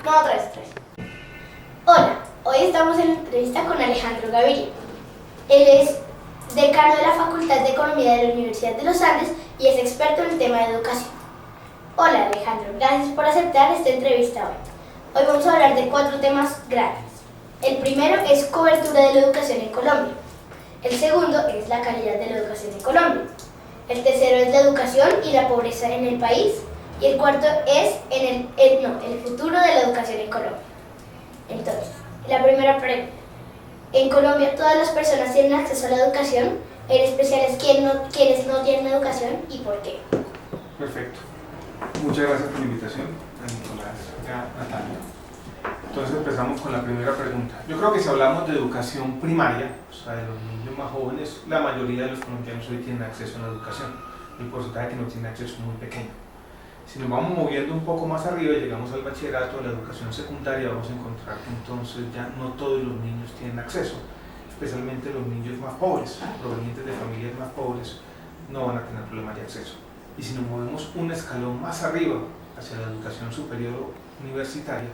No, otra vez. Hola, hoy estamos en la entrevista con Alejandro Gaviria. Él es decano de la Facultad de Economía de la Universidad de los Andes y es experto en el tema de educación. Hola Alejandro, gracias por aceptar esta entrevista hoy. Hoy vamos a hablar de 4 temas grandes. El primero es cobertura de la educación en Colombia. El segundo es la calidad de la educación en Colombia. El tercero es la educación y la pobreza en el país. Y el cuarto es el futuro de la educación en Colombia. Entonces, la primera pregunta. En Colombia todas las personas tienen acceso a la educación, en especial es quienes no tienen educación y por qué. Perfecto. Muchas gracias por la invitación, a Nicolás y a Natalia. Entonces empezamos con la primera pregunta. Yo creo que si hablamos de educación primaria, o sea, de los niños más jóvenes, la mayoría de los colombianos hoy tienen acceso a la educación. El porcentaje que no tiene acceso es muy pequeño. Si nos vamos moviendo un poco más arriba y llegamos al bachillerato, a la educación secundaria, vamos a encontrar que entonces ya no todos los niños tienen acceso, especialmente los niños más pobres, provenientes de familias más pobres, no van a tener problemas de acceso. Y si nos movemos un escalón más arriba, hacia la educación superior universitaria,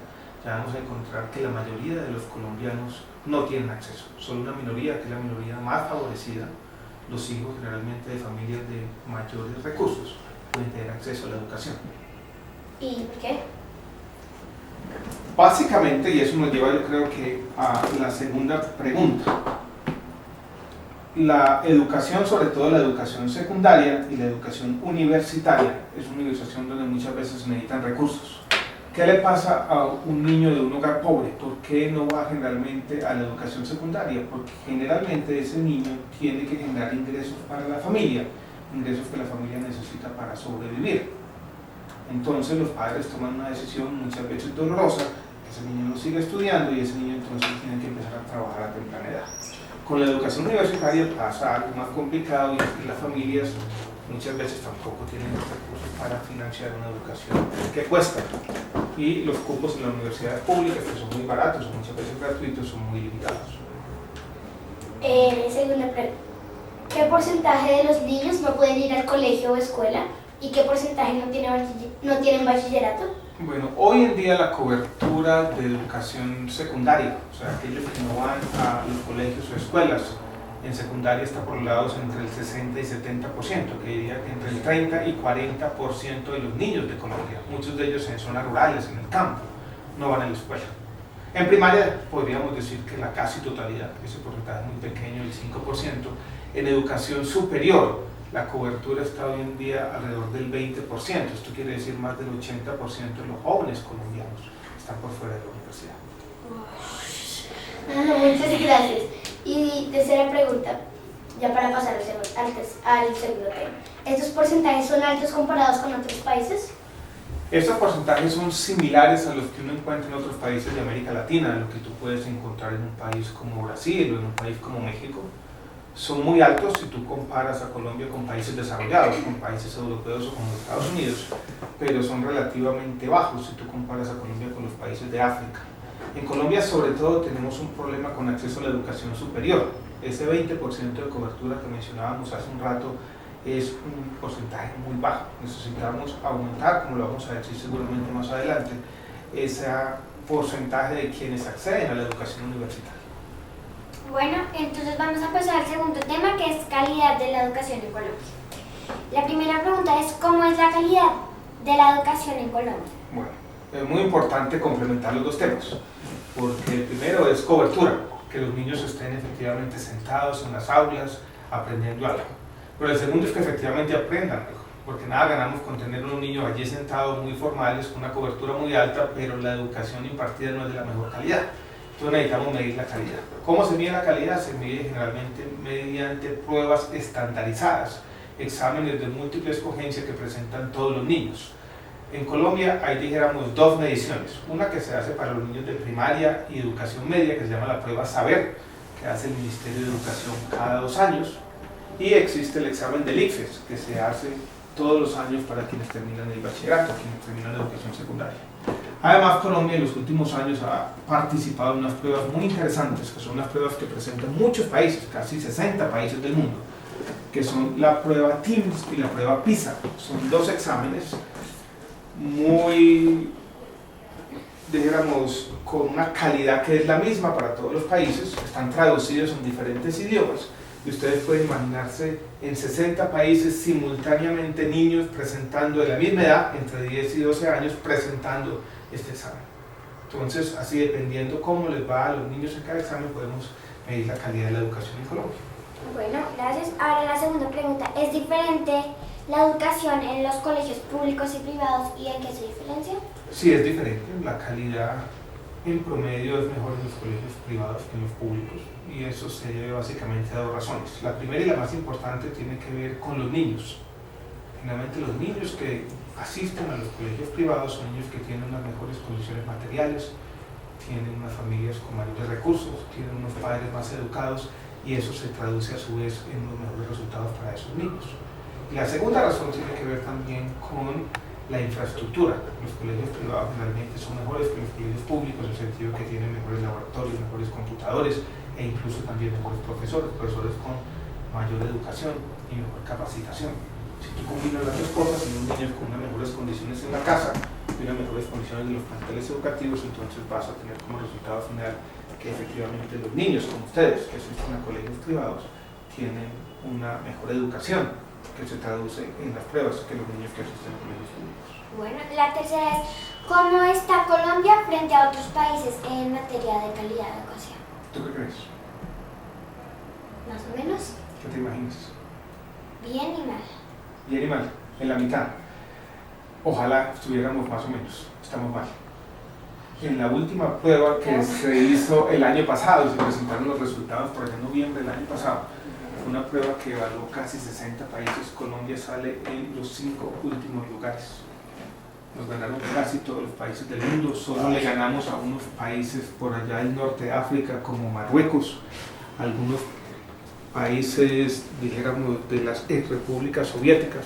ya vamos a encontrar que la mayoría de los colombianos no tienen acceso. Solo una minoría, que es la minoría más favorecida, los hijos generalmente de familias de mayores recursos, pueden tener acceso a la educación. ¿Y por qué? Básicamente, y eso nos lleva yo creo que a la segunda pregunta, la educación, sobre todo la educación secundaria y la educación universitaria, es una educación donde muchas veces se necesitan recursos. ¿Qué le pasa a un niño de un hogar pobre? ¿Por qué no va generalmente a la educación secundaria? Porque generalmente ese niño tiene que generar ingresos para la familia, ingresos que la familia necesita para sobrevivir. Entonces los padres toman una decisión muchas veces dolorosa, que ese niño no siga estudiando y ese niño entonces tiene que empezar a trabajar a temprana edad. Con la educación universitaria pasa algo más complicado y es que las familias muchas veces tampoco tienen los recursos para financiar una educación que cuesta. Y los cupos en las universidades públicas, que son muy baratos o muchas veces gratuitos, son muy limitados. Segunda pregunta. ¿Qué porcentaje de los niños no pueden ir al colegio o escuela? ¿Y qué porcentaje no tienen bachillerato? Bueno, hoy en día la cobertura de educación secundaria, o sea, aquellos que no van a los colegios o escuelas, en secundaria está por lados entre el 60 y 70%, que diría que entre el 30 y 40% de los niños de Colombia, muchos de ellos en zonas rurales, en el campo, no van a la escuela. En primaria podríamos decir que la casi totalidad, ese porcentaje es muy pequeño, el 5%. En educación superior, la cobertura está hoy en día alrededor del 20%, esto quiere decir más del 80% de los jóvenes colombianos están por fuera de la universidad. Muchas gracias. Y tercera pregunta, ya para pasar al segundo tema. ¿Estos porcentajes son altos comparados con otros países? Estos porcentajes son similares a los que uno encuentra en otros países de América Latina, lo que tú puedes encontrar en un país como Brasil o en un país como México. Son muy altos si tú comparas a Colombia con países desarrollados, con países europeos o con Estados Unidos, pero son relativamente bajos si tú comparas a Colombia con los países de África. En Colombia, sobre todo, tenemos un problema con acceso a la educación superior. Ese 20% de cobertura que mencionábamos hace un rato es un porcentaje muy bajo. Necesitamos aumentar, como lo vamos a decir seguramente más adelante, ese porcentaje de quienes acceden a la educación universitaria. Bueno, entonces vamos a pasar al segundo tema, que es calidad de la educación en Colombia. La primera pregunta es, ¿cómo es la calidad de la educación en Colombia? Bueno, es muy importante complementar los dos temas, porque el primero es cobertura, que los niños estén efectivamente sentados en las aulas aprendiendo algo. Pero el segundo es que efectivamente aprendan algo, porque nada ganamos con tener unos niños allí sentados muy formales, con una cobertura muy alta, pero la educación impartida no es de la mejor calidad. Entonces necesitamos medir la calidad. ¿Cómo se mide la calidad? Se mide generalmente mediante pruebas estandarizadas, exámenes de múltiple escogencia que presentan todos los niños. En Colombia hay, dijéramos, 2 mediciones. Una que se hace para los niños de primaria y educación media, que se llama la prueba Saber, que hace el Ministerio de Educación cada 2 años. Y existe el examen del ICFES, que se hace todos los años para quienes terminan el bachillerato, quienes terminan la educación secundaria. Además, Colombia en los últimos años ha participado en unas pruebas muy interesantes, que son unas pruebas que presentan muchos países, casi 60 países del mundo, que son la prueba TIMSS y la prueba PISA. Son 2 exámenes muy dijéramos, con una calidad que es la misma para todos los países, están traducidos en diferentes idiomas, y ustedes pueden imaginarse en 60 países simultáneamente niños presentando de la misma edad, entre 10 y 12 años, presentando este examen. Entonces, así dependiendo cómo les va a los niños en cada examen, podemos medir la calidad de la educación en Colombia. Bueno, gracias. Ahora la segunda pregunta. ¿Es diferente la educación en los colegios públicos y privados y en qué se diferencia? Sí, es diferente. La calidad en promedio es mejor en los colegios privados que en los públicos, y eso se debe básicamente a dos razones. La primera y la más importante tiene que ver con los niños. Generalmente los niños que asisten a los colegios privados son niños que tienen unas mejores condiciones materiales, tienen unas familias con mayores recursos, tienen unos padres más educados, y eso se traduce a su vez en unos mejores resultados para esos niños. Y la segunda razón tiene que ver también con la infraestructura. Los colegios privados generalmente son mejores que los colegios públicos, en el sentido que tienen mejores laboratorios, mejores computadores, e incluso también mejores profesores con mayor educación y mejor capacitación. Si tú combinas las dos cosas, y unos niños con unas mejores condiciones en la casa y unas mejores condiciones de los planteles educativos, entonces vas a tener como resultado final que efectivamente los niños como ustedes, que asisten a colegios privados, tienen una mejor educación que se traduce en las pruebas que los niños que asisten a colegios públicos. Bueno, la tercera es ¿cómo está Colombia frente a otros países en materia de calidad de educación? ¿Tú qué crees? Más o menos. ¿Qué te imaginas? Bien y mal. Bien y mal, en la mitad. Ojalá estuviéramos más o menos, estamos mal. En la última prueba que se hizo el año pasado, se presentaron los resultados por allá en noviembre del año pasado, fue una prueba que evaluó casi 60 países. Colombia sale en los 5 últimos lugares. Nos ganaron casi todos los países del mundo, solo le ganamos a unos países por allá del norte de África como Marruecos, algunos países, dijéramos, de las repúblicas soviéticas,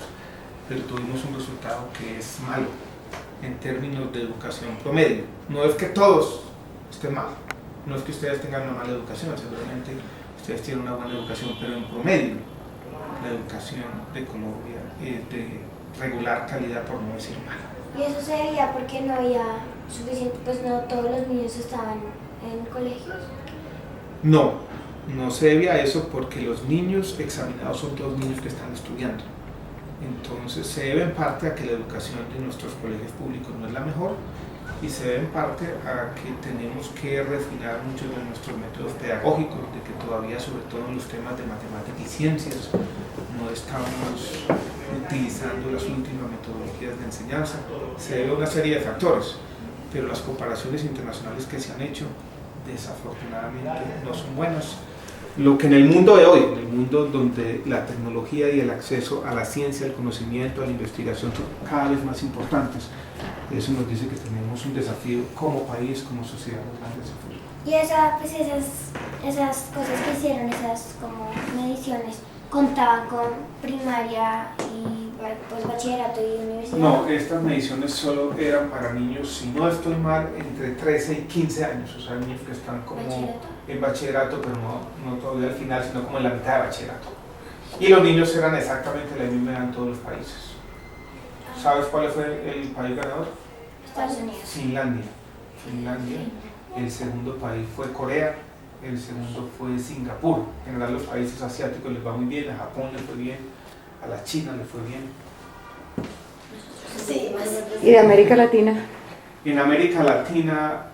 pero tuvimos un resultado que es malo en términos de educación promedio. No es que todos estén mal, no es que ustedes tengan una mala educación, seguramente ustedes tienen una buena educación, pero en promedio la educación de Colombia es de regular calidad, por no decir mala. Y eso se debía porque no había suficiente, pues no todos los niños estaban en colegios. No se debe a eso, porque los niños examinados son todos niños que están estudiando. Entonces se debe en parte a que la educación de nuestros colegios públicos no es la mejor, y se debe en parte a que tenemos que refinar muchos de nuestros métodos pedagógicos, de que todavía, sobre todo en los temas de matemáticas y ciencias, no estamos utilizando las últimas metodologías de enseñanza. Se debe a una serie de factores, pero las comparaciones internacionales que se han hecho desafortunadamente no son buenas. Lo que en el mundo de hoy, en el mundo donde la tecnología y el acceso a la ciencia, al conocimiento, a la investigación son cada vez más importantes, eso nos dice que tenemos un desafío como país, como sociedad, un gran desafío. Y esas cosas que hicieron, esas como mediciones, ¿contaban con primaria y pues, bachillerato y universidad? No, estas mediciones solo eran para niños, si no estoy mal, entre 13 y 15 años, o sea, niños que están como en bachillerato, pero no todavía al final, sino como en la mitad de bachillerato. Y los niños eran exactamente la misma edad en todos los países. ¿Sabes cuál fue el país ganador? Estados Unidos. Finlandia. El segundo país fue Corea. El segundo fue Singapur. En general los países asiáticos les va muy bien, a Japón les fue bien, a la China les fue bien. Sí, ¿Y de América Latina? En América Latina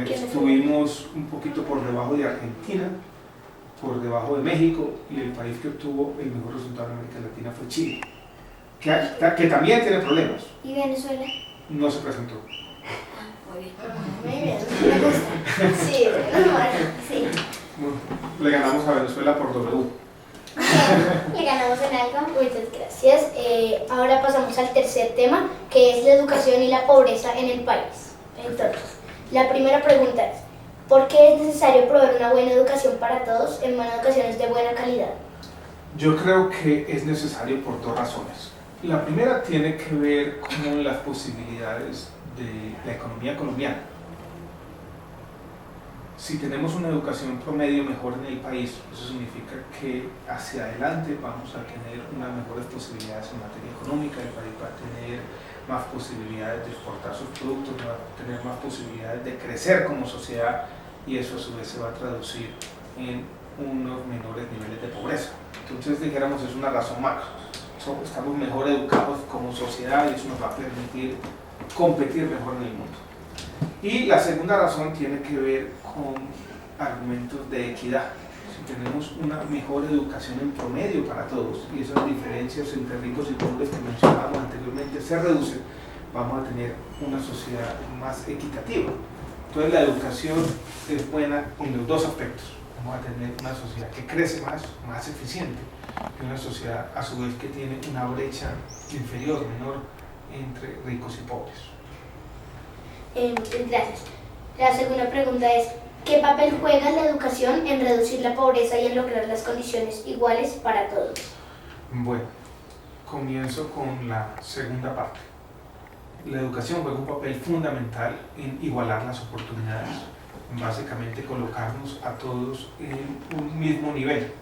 estuvimos un poquito por debajo de Argentina, por debajo de México, y el país que obtuvo el mejor resultado en América Latina fue Chile, que también tiene problemas. ¿Y Venezuela? No se presentó. Muy bien, me gusta. Sí, normal. Sí. Bueno, le ganamos a Venezuela por W. ¿Le ganamos en algo? Muchas gracias. Ahora pasamos al tercer tema, que es la educación y la pobreza en el país. Entonces, la primera pregunta es, ¿por qué es necesario proveer una buena educación para todos en buenas educaciones de buena calidad? Yo creo que es necesario por dos razones. La primera tiene que ver con las posibilidades de la economía colombiana. Si tenemos una educación promedio mejor en el país, eso significa que hacia adelante vamos a tener unas mejores posibilidades en materia económica, el país va a tener más posibilidades de exportar sus productos, va a tener más posibilidades de crecer como sociedad y eso a su vez se va a traducir en unos menores niveles de pobreza. Entonces, dijéramos, es una razón macro. Estamos mejor educados como sociedad y eso nos va a permitir competir mejor en el mundo. Y la segunda razón tiene que ver con argumentos de equidad. Si tenemos una mejor educación en promedio para todos y esas diferencias entre ricos y pobres que mencionábamos anteriormente se reducen, vamos a tener una sociedad más equitativa. Entonces la educación es buena en los dos aspectos. Vamos a tener una sociedad que crece más eficiente, que una sociedad a su vez que tiene una brecha inferior, menor entre ricos y pobres. Gracias. La segunda pregunta es, ¿qué papel juega la educación en reducir la pobreza y en lograr las condiciones iguales para todos? Bueno, comienzo con la segunda parte. La educación juega un papel fundamental en igualar las oportunidades, en básicamente colocarnos a todos en un mismo nivel.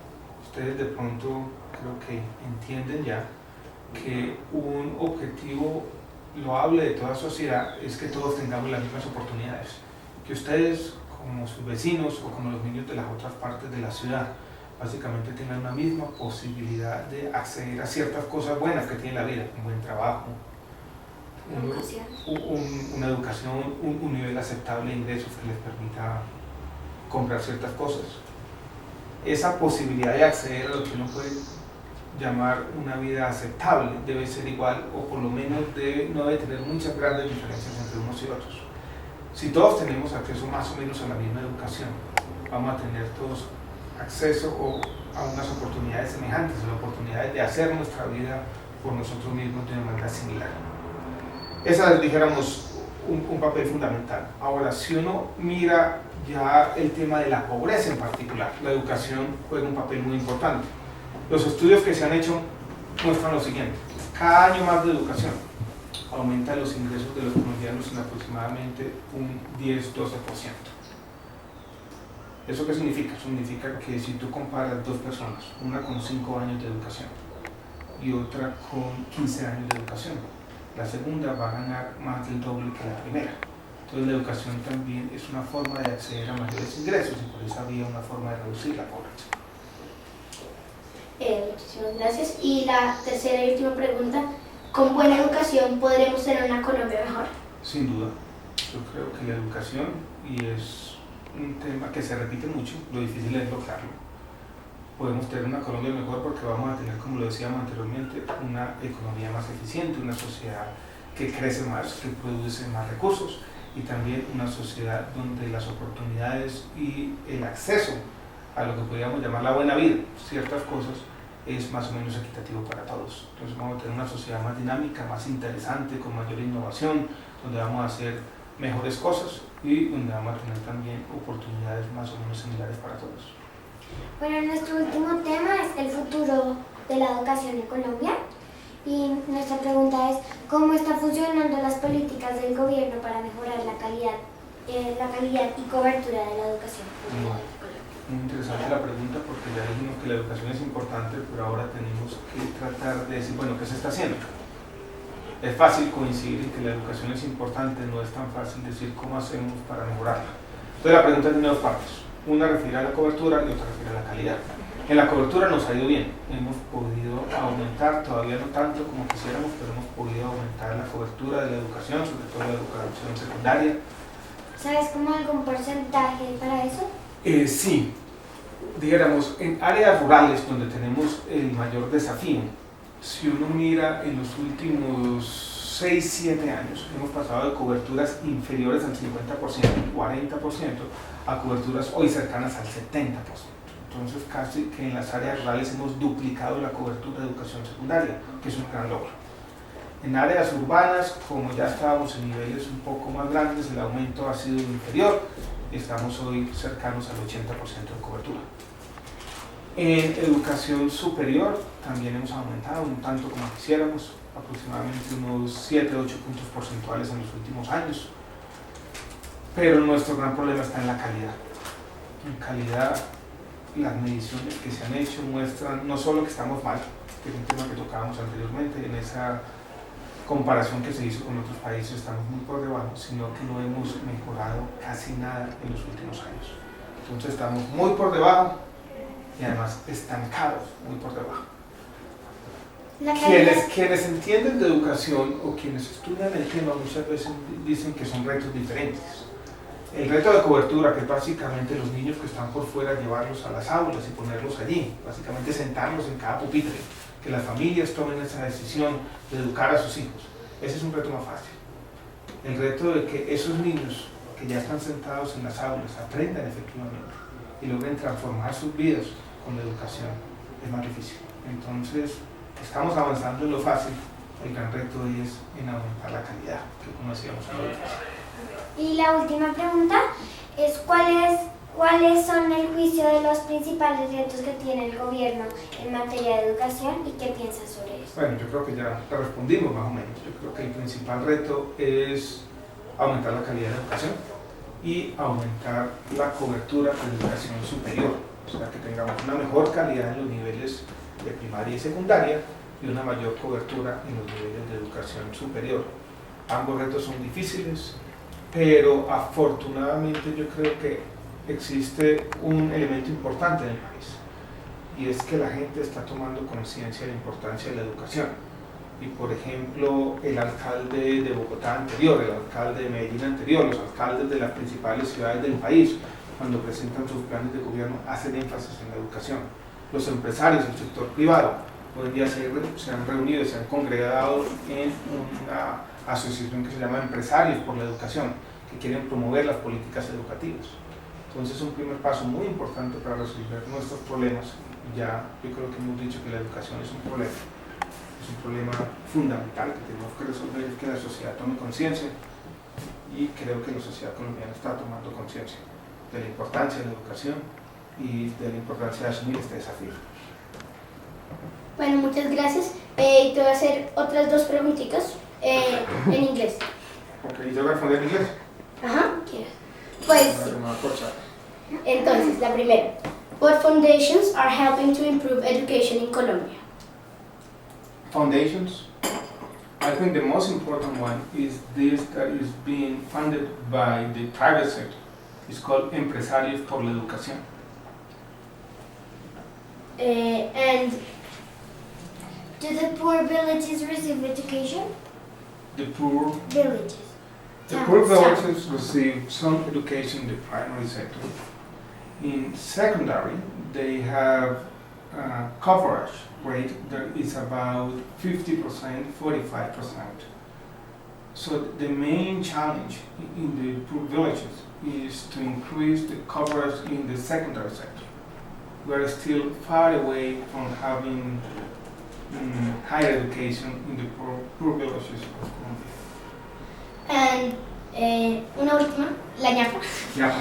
Ustedes de pronto creo que entienden ya que un objetivo loable de toda sociedad es que todos tengamos las mismas oportunidades, que ustedes como sus vecinos o como los niños de las otras partes de la ciudad básicamente tengan una misma posibilidad de acceder a ciertas cosas buenas que tiene la vida, un buen trabajo, una educación, un nivel aceptable de ingresos que les permita comprar ciertas cosas. Esa posibilidad de acceder a lo que uno puede llamar una vida aceptable debe ser igual o por lo menos no debe tener muchas grandes diferencias entre unos y otros. Si todos tenemos acceso más o menos a la misma educación, vamos a tener todos acceso a unas oportunidades semejantes, a las oportunidades de hacer nuestra vida por nosotros mismos de una manera similar. Esa es, dijéramos, un papel fundamental. Ahora, si uno mira ya el tema de la pobreza en particular, la educación juega un papel muy importante. Los estudios que se han hecho muestran lo siguiente: cada año más de educación aumenta los ingresos de los colombianos en aproximadamente un 10-12%. ¿Eso qué significa? Significa que si tú comparas dos personas, una con 5 años de educación y otra con 15 años de educación, la segunda va a ganar más del doble que la primera. Entonces la educación también es una forma de acceder a mayores ingresos y por esa vía una forma de reducir la pobreza. Muchísimas gracias. Y la tercera y última pregunta, ¿con buena educación podremos tener una Colombia mejor? Sin duda, yo creo que la educación, y es un tema que se repite mucho, lo difícil es lograrlo. Podemos tener una Colombia mejor porque vamos a tener, como lo decíamos anteriormente, una economía más eficiente, una sociedad que crece más, que produce más recursos y también una sociedad donde las oportunidades y el acceso a lo que podríamos llamar la buena vida, ciertas cosas, es más o menos equitativo para todos. Entonces vamos a tener una sociedad más dinámica, más interesante, con mayor innovación, donde vamos a hacer mejores cosas y donde vamos a tener también oportunidades más o menos similares para todos. Bueno, nuestro último tema es el futuro de la educación en Colombia y nuestra pregunta es ¿cómo están funcionando las políticas del gobierno para mejorar la calidad y cobertura de la educación en Colombia? Muy interesante la pregunta porque ya dijimos que la educación es importante, pero ahora tenemos que tratar de decir, bueno, ¿qué se está haciendo? Es fácil coincidir en que la educación es importante, no es tan fácil decir cómo hacemos para mejorarla. Entonces la pregunta tiene dos partes, una refiere a la cobertura y otra refiere a la calidad. En la cobertura nos ha ido bien, hemos podido aumentar, todavía no tanto como quisiéramos, pero hemos podido aumentar la cobertura de la educación, sobre todo la educación secundaria. ¿Sabes cómo algún porcentaje para eso? Sí, dijéramos, en áreas rurales donde tenemos el mayor desafío, si uno mira en los últimos 6-7 años, hemos pasado de coberturas inferiores al 50%, 40%, a coberturas hoy cercanas al 70%. Entonces casi que en las áreas rurales hemos duplicado la cobertura de educación secundaria, que es un gran logro. En áreas urbanas, como ya estábamos en niveles un poco más grandes, el aumento ha sido inferior, estamos hoy cercanos al 80% de cobertura. En educación superior también hemos aumentado un tanto como quisiéramos, aproximadamente unos 7-8 puntos porcentuales en los últimos años, pero nuestro gran problema está en la calidad. En calidad, las mediciones que se han hecho muestran no solo que estamos mal, que es un tema que tocábamos anteriormente, en esa comparación que se hizo con otros países estamos muy por debajo, sino que no hemos mejorado casi nada en los últimos años. Entonces estamos muy por debajo y además estancados, muy por debajo. Quienes entienden de educación o quienes estudian el tema muchas veces dicen que son retos diferentes. El reto de cobertura, que es básicamente los niños que están por fuera, llevarlos a las aulas y ponerlos allí, básicamente sentarlos en cada pupitre, que las familias tomen esa decisión de educar a sus hijos. Ese es un reto más fácil. El reto de que esos niños que ya están sentados en las aulas aprendan efectivamente y logren transformar sus vidas con la educación es más difícil. Entonces, estamos avanzando en lo fácil, el gran reto es en aumentar la calidad, que como decíamos es lo difícil. Y la última pregunta es ¿cuáles son el juicio de los principales retos que tiene el gobierno en materia de educación y qué piensas sobre eso? Bueno, yo creo que ya te respondimos más o menos. Yo creo que el principal reto es aumentar la calidad de la educación y aumentar la cobertura de educación superior, o sea, que tengamos una mejor calidad en los niveles de primaria y secundaria y una mayor cobertura en los niveles de educación superior. Ambos retos son difíciles, pero afortunadamente yo creo que existe un elemento importante en el país y es que la gente está tomando conciencia de la importancia de la educación. Y por ejemplo, el alcalde de Bogotá anterior, el alcalde de Medellín anterior, los alcaldes de las principales ciudades del país, cuando presentan sus planes de gobierno, hacen énfasis en la educación. Los empresarios del sector privado hoy en día se han reunido, se han congregado en una asociación que se llama Empresarios por la Educación, que quieren promover las políticas educativas. Entonces es un primer paso muy importante para resolver nuestros problemas. Ya yo creo que hemos dicho que la educación es un problema fundamental que tenemos que resolver, es que la sociedad tome conciencia, y creo que la sociedad colombiana está tomando conciencia de la importancia de la educación y de la importancia de asumir este desafío. Bueno, muchas gracias. Te voy a hacer otras dos preguntitas en inglés. Ok, ¿y te voy a responder en inglés? Ajá, ¿quieres? Pues, entonces, la primera. What foundations are helping to improve education in Colombia? Foundations. I think the most important one is this that is being funded by the private sector. It's called Empresarios por la Educación. And Do the poor villages receive education? The poor Villages. villages receive some education in the primary sector. In secondary, they have coverage rate that is about 50%, 45%. So the main challenge in the poor villages is to increase the coverage in the secondary sector. We are still far away from having higher education in the poor villages of Colombia. And una última, la ñapa. Yeah.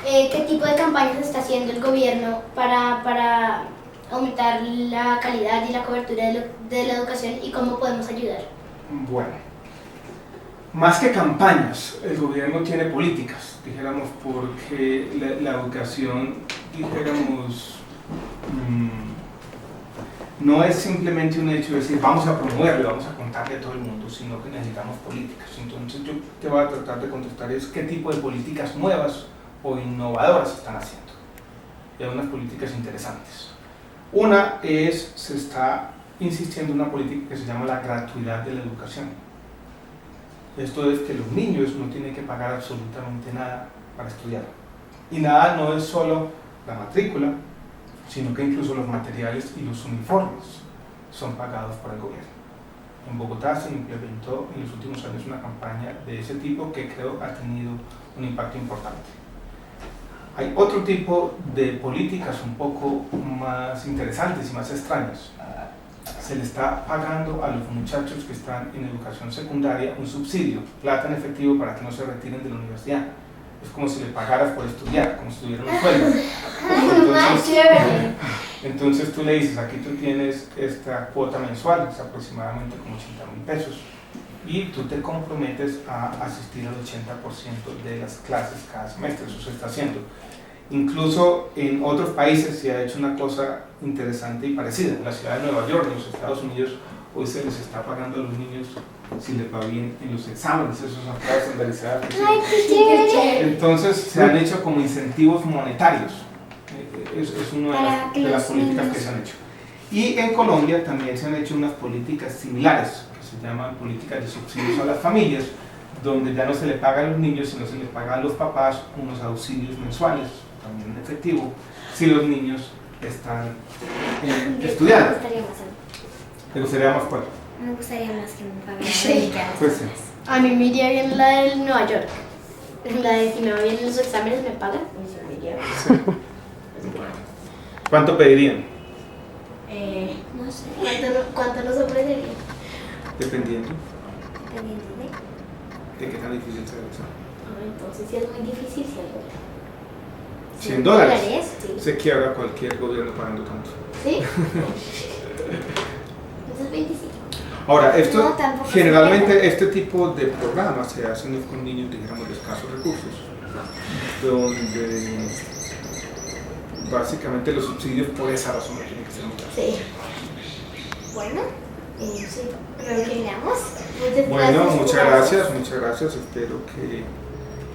¿Qué tipo de campañas está haciendo el gobierno para aumentar la calidad y la cobertura de la educación y cómo podemos ayudar? Bueno, más que campañas, el gobierno tiene políticas, dijéramos, porque la educación, dijéramos, no es simplemente un hecho de decir vamos a promoverlo, vamos a contarle a todo el mundo, sino que necesitamos políticas. Entonces yo te voy a tratar de contestar es qué tipo de políticas nuevas o innovadoras están haciendo. Y hay unas políticas interesantes. Una es, se está insistiendo en una política que se llama la gratuidad de la educación. Esto es que los niños no tienen que pagar absolutamente nada para estudiar. Y nada no es solo la matrícula, sino que incluso los materiales y los uniformes son pagados por el gobierno. En Bogotá se implementó en los últimos años una campaña de ese tipo que creo ha tenido un impacto importante. Hay otro tipo de políticas un poco más interesantes y más extrañas. Se le está pagando a los muchachos que están en educación secundaria un subsidio, plata en efectivo para que no se retiren de la universidad. Es como si le pagaras por estudiar, como si tuvieran un sueldo. Entonces tú le dices, aquí tú tienes esta cuota mensual, es aproximadamente como 80.000 pesos. y tú te comprometes a asistir al 80% de las clases cada semestre. Eso se está haciendo. Incluso en otros países se ha hecho una cosa interesante y parecida. En la ciudad de Nueva York, en los Estados Unidos, hoy se les está pagando a los niños si les va bien en los exámenes. Eso son pruebas estandarizadas. ¡Ay, qué chévere! Entonces se han hecho como incentivos monetarios. Es una de las políticas que se han hecho. Y en Colombia también se han hecho unas políticas similares, que se llaman políticas de subsidios a las familias, donde ya no se le paga a los niños, sino se les paga a los papás unos auxilios mensuales, también en efectivo, si los niños están estudiando. Me gustaría más. ¿Te gustaría más cuál? Me gustaría más que me pagaran. Sí. Pues sí. A mí me iría bien la del Nueva York. La de si me va bien en los exámenes me pagan. A mí sí me iría bien. ¿Cuánto pedirían? No sé. ¿Cuánto nos ofrecerían? Dependiendo Dependiendo de... de qué tan difícil sea el examen. Entonces sí es muy difícil, ¿sí? $100. Sí. Se quiebra cualquier gobierno pagando tanto. ¿Sí? Entonces 25. Ahora, esto, No, tampoco generalmente este tipo de programas se hacen con niños, dijéramos, de escasos recursos, donde básicamente los subsidios por esa razón no tienen que ser muy altos. Sí. Bueno, Sí. terminamos. Bueno, muchas gracias. Espero que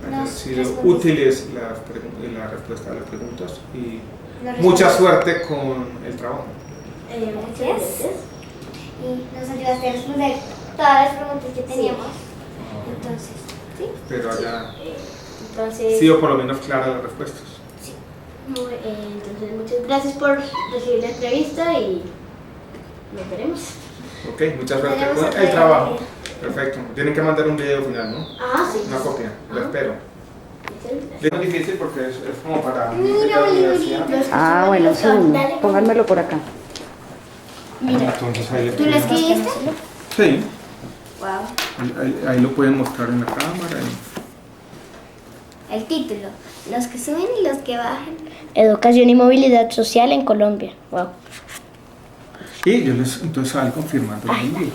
hayan Nos sido respondiste. útiles la respuesta a las preguntas y Nos mucha respondiste. suerte con el trabajo. Muchas gracias. Y nos ayudaste a responder todas las preguntas que teníamos. Entonces, ¿sí? Espero haya Entonces, sido por lo menos claras las respuestas. entonces, muchas gracias por recibir la entrevista y nos veremos. Ok, mucha suerte Veremos con otro el día. trabajo. Perfecto. Tienen que mandar un video final, ¿no? Sí. Una copia. Lo Ajá. espero. Muchas gracias. Es difícil porque es como para Mira, la Oli, universidad. Ah, bueno, un segundo. Pónganmelo por acá. Mira, Entonces ahí le ¿Tú lo pueden- escribiste? Sí, Wow. ahí lo pueden mostrar en la cámara. El título. Los que suben y los que bajan. Educación y movilidad social en Colombia. Wow. Y yo les entonces salgo confirmando el envío.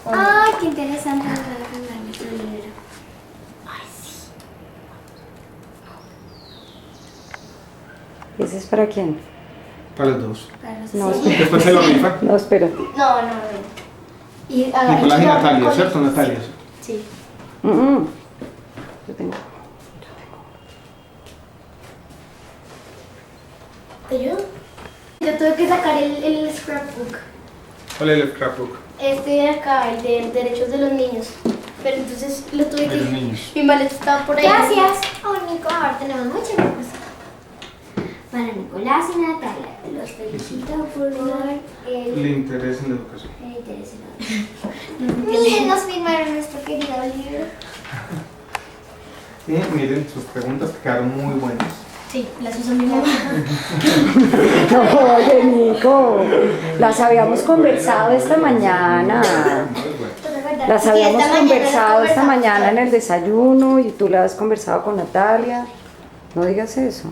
Ay, qué interesante. Nos van a mandar nuestro libro. ¿Ese es para quién? Para los dos. Para los No, sí. espera. Después se lo rifan. No, espérate. No. Y Nicolás y Natalia, ¿cierto? Natalia. Sí. Yo tengo. ¿Te ayudo? Yo tuve que sacar el scrapbook. ¿Cuál es el scrapbook? Este de acá, el de derechos de los niños. Pero entonces lo tuve De que... los niños. Mi maleta estaba por ahí. Gracias. Oh, Nico, ahora tenemos muchas cosas. Para Nicolás y Natalia, los felicito por el El interés en la educación. interés en la Miren, nos firmaron nuestro querido libro. Y miren sus preguntas que quedaron muy buenas. Sí, las uso mi mamá. No, oye, Nico. Las habíamos conversado esta mañana. Muy buenas. ¿Tú recuerdas? Las Sí, habíamos esta mañana conversado las esta conversamos. mañana en el desayuno y tú la has conversado con Natalia. No digas eso.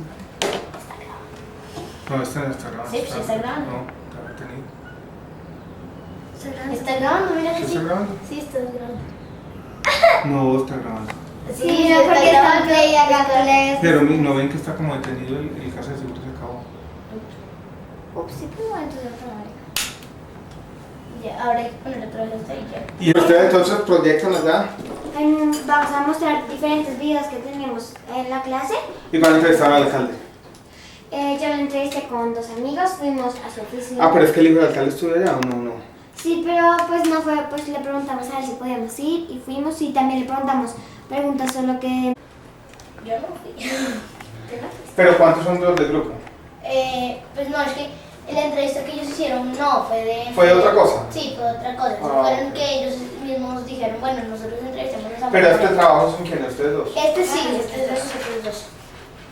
No, esta no está grabando. Sí, sí está grabando. No, está detenido. ¿Está grabando? Mira que ¿Sí sí. está grabando? Sí, está grabando. No, está grabando. Sí, no, porque estaba play acá, tú lees. Pero no ven que está como detenido el caso de seguro se acabó. Ups, sí, pero bueno, entonces otra vez. Ya, ahora hay que poner otra vez esta y ya. ¿Y ustedes entonces proyectan allá? Vamos a mostrar diferentes videos que tenemos en la clase. ¿Y van a entrevistar al alcalde? Yo lo entrevisté con dos amigos, fuimos a su oficina. Ah, pero es que el hijo del alcalde estuvo allá o no, no. Sí, pero pues no fue, pues le preguntamos a ver si podíamos ir y fuimos y también le preguntamos preguntas solo que... Yo no fui. ¿Pero cuántos son los del grupo? Pues no, es que la entrevista que ellos hicieron no fue de... ¿Fue de otra cosa? Sí, fue de otra cosa. Ah, Fueron ok. que ellos mismos dijeron, bueno, nosotros entrevistamos a esa Pero mujer. este trabajo son quiénes, ustedes dos. Este sí, este es de nosotros dos.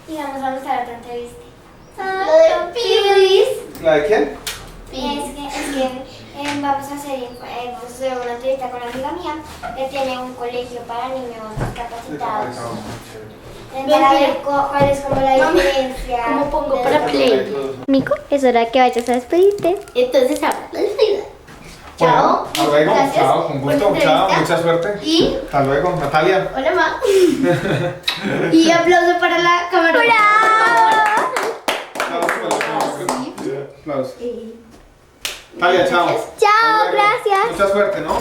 Y vamos a mostrar otra entrevista. Lo de Pilis. ¿La de quién? Es que vamos a hacer una entrevista con una amiga mía que tiene un colegio para niños discapacitados. Para ver cuál es como la Mami, diferencia. ¿cómo pongo de- para play? Nico, es hora que vayas a despedirte. Entonces ahora la despedida. Chao. Hasta luego. Gracias Chao, con por la gusto. Chao, entrevista. mucha suerte. Y Hasta luego, Natalia. hola, ma. Y aplauso para la cámara. Chao, aplausos. Natalia, chao. Gracias. Chao, Hasta luego. gracias. Mucha suerte, ¿no?